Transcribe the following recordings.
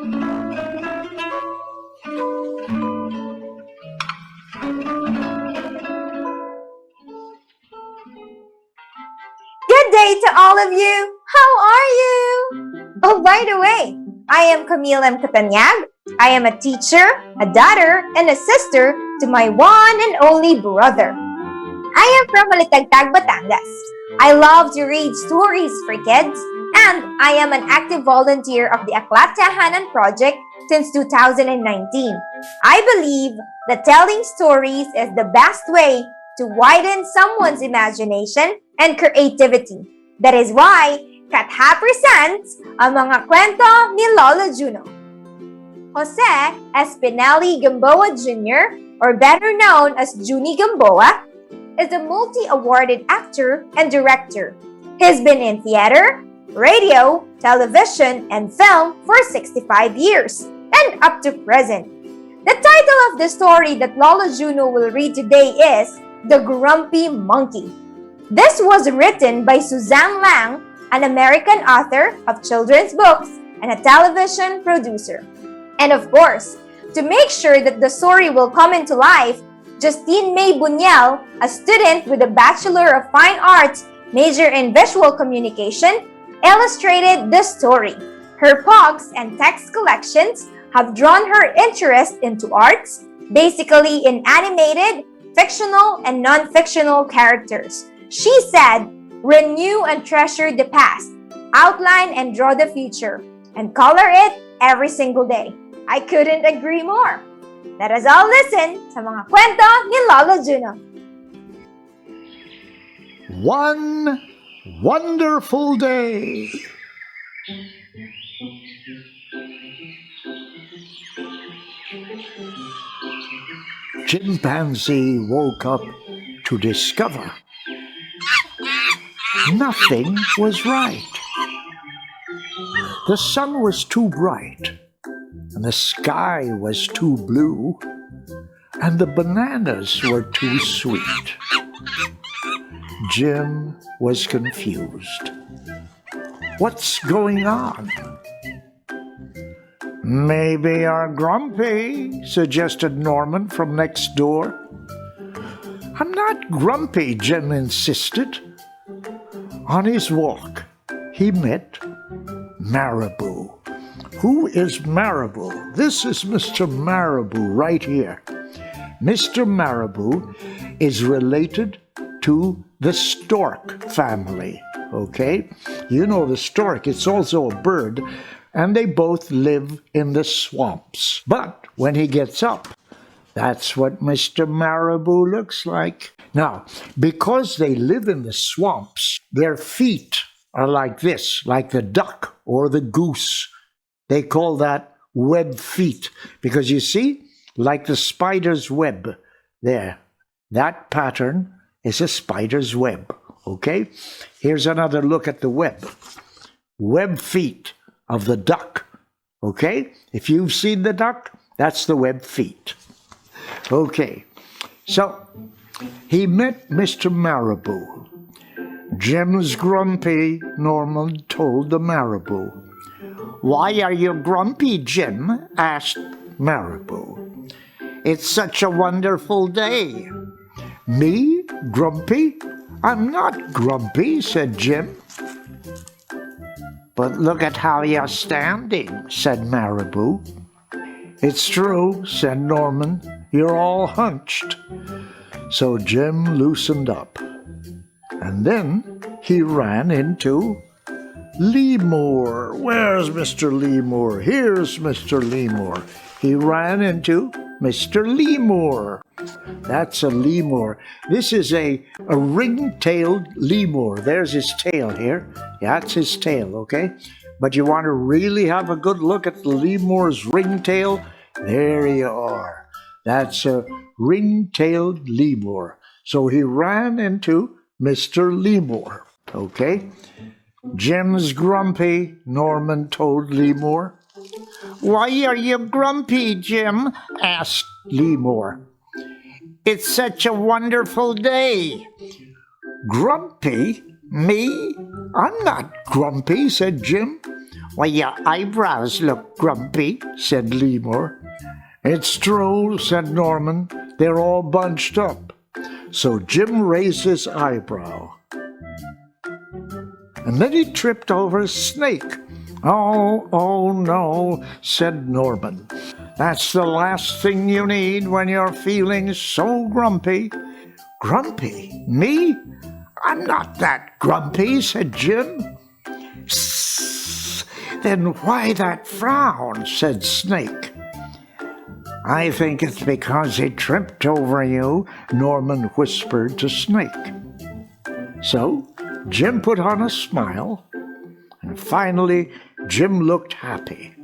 Good day to all of you! How are you? Oh, by the way, I am Camille M. Catanyag. I am a teacher, a daughter, and a sister to my one and only brother. I am from Malitagtag, Batangas. I love to read stories for kids, and I am an active volunteer of the Aklat Tahanan Project since 2019. I believe that telling stories is the best way to widen someone's imagination and creativity. That is why Katha presents ang mga kwento ni Lolo Junno. Jose Espinelli Gamboa Jr., or better known as Joonee Gamboa, is a multi-awarded actor and director. He's been in theater, radio, television, and film for 65 years and up to present. The title of the story that Lolo Junno will read today is The Grumpy Monkey. This was written by Suzanne Lang, an American author of children's books and a television producer. And of course, to make sure that the story will come into life, Justine May Bunyel, a student with a Bachelor of Fine Arts major in Visual Communication, illustrated the story. Her pogs and text collections have drawn her interest into arts, basically in animated, fictional, and non-fictional characters. She said, renew and treasure the past, outline and draw the future, and color it every single day. I couldn't agree more. Let us all listen sa mga kwento ni Lolo Junno. One wonderful day. Chimpanzee woke up to discover nothing was right. The sun was too bright, and the sky was too blue, and the bananas were too sweet. Jim was confused. What's going on? Maybe our grumpy, suggested Norman from next door. I'm not grumpy, Jim insisted. On his walk, he met Marabou. Who is Marabou? This is Mr. Marabou right here. Mr. Marabou is related to the stork family, okay? You know the stork, it's also a bird, and they both live in the swamps. But when he gets up, that's what Mr. Marabou looks like. Now, because they live in the swamps, their feet are like this, like the duck or the goose. They call that web feet because you see, like the spider's web there, that pattern is a spider's web, okay? Here's another look at the web. Web feet of the duck, okay? If you've seen the duck, that's the web feet. Okay, so he met Mr. Marabou. Jim's grumpy, Norman told the Marabou. Why are you grumpy, Jim? Asked Marabou. It's such a wonderful day. Me? Grumpy? I'm not grumpy, said Jim. But look at how you're standing, said Marabou. It's true, said Norman. You're all hunched. So Jim loosened up. And then he ran into Lemur. Where's Mr. Lemur? Here's Mr. Lemur. He ran into Mr. Lemur. That's a lemur. This is a ring-tailed lemur. There's his tail here. Yeah, that's his tail, okay? But you want to really have a good look at the lemur's ringtail? There you are. That's a ring-tailed lemur. So he ran into Mr. Lemur, okay? Jim's grumpy, Norman told Lemur. Why are you grumpy, Jim? Asked Lemur. It's such a wonderful day. Grumpy? Me? I'm not grumpy, said Jim. "Why, your eyebrows look grumpy," said Lemur. "It's true," said Norman. "They're all bunched up." So Jim raised his eyebrow. And then he tripped over a snake. Oh no," said Norman. "That's the last thing you need when you're feeling so grumpy." "Grumpy? Me? I'm not that grumpy," said Jim. "Sss, then why that frown?" said Snake. "I think it's because he tripped over you," Norman whispered to Snake. So Jim put on a smile, and finally Jim looked happy.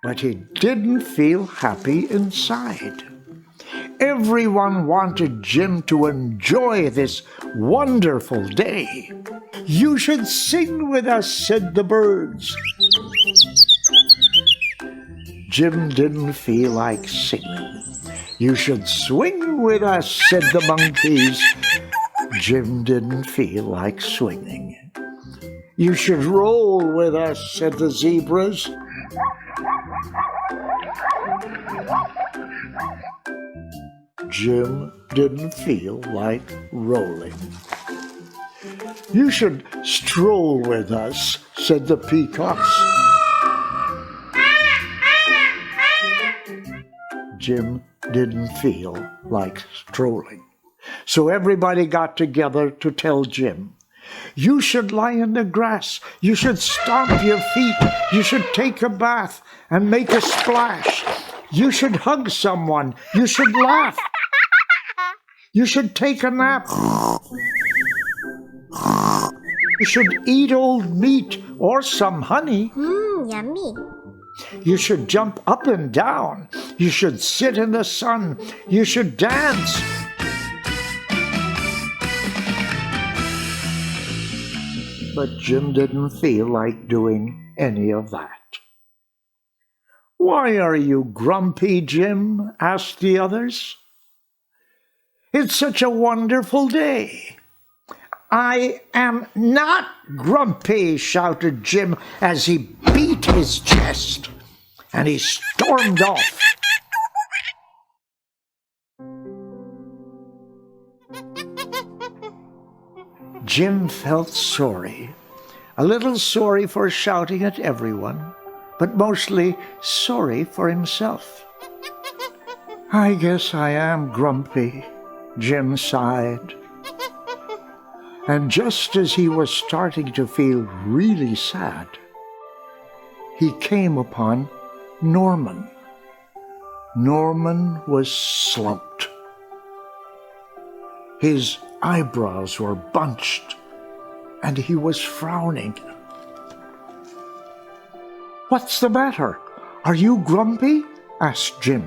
But he didn't feel happy inside. Everyone wanted Jim to enjoy this wonderful day. "You should sing with us," said the birds. Jim didn't feel like singing. "You should swing with us," said the monkeys. Jim didn't feel like swinging. "You should roll with us," said the zebras. Jim didn't feel like rolling. "You should stroll with us," said the peacocks. Jim didn't feel like strolling. So everybody got together to tell Jim, "You should lie in the grass. You should stomp your feet. You should take a bath and make a splash. You should hug someone. You should laugh. You should take a nap. You should eat old meat or some honey. Yummy. You should jump up and down. You should sit in the sun. You should dance." But Jim didn't feel like doing any of that. "Why are you grumpy, Jim?" asked the others. "It's such a wonderful day." "I am not grumpy," shouted Jim as he beat his chest, and he stormed off. Jim felt sorry, a little sorry for shouting at everyone, but mostly sorry for himself. "I guess I am grumpy," Jim sighed. And just as he was starting to feel really sad, he came upon Norman. Norman was slumped. His eyebrows were bunched, and he was frowning. "What's the matter? Are you grumpy?" asked Jim.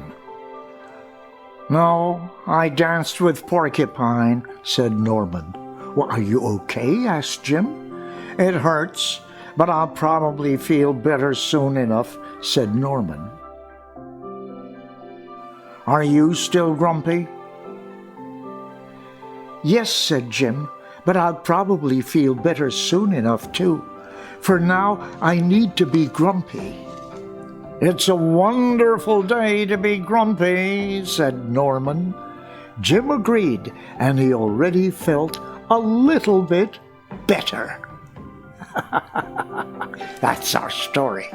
"No, I danced with Porcupine," said Norman. "Well, are you okay?" asked Jim. "It hurts, but I'll probably feel better soon enough," said Norman. "Are you still grumpy?" "Yes," said Jim, "but I'll probably feel better soon enough too. For now, I need to be grumpy." "It's a wonderful day to be grumpy," said Norman. Jim agreed, and he already felt a little bit better. That's our story.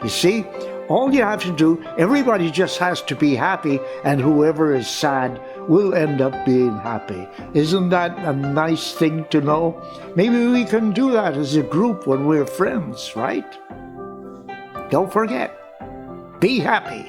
You see, all you have to do, everybody just has to be happy, and whoever is sad will end up being happy. Isn't that a nice thing to know? Maybe we can do that as a group when we're friends, right? Don't forget, be happy.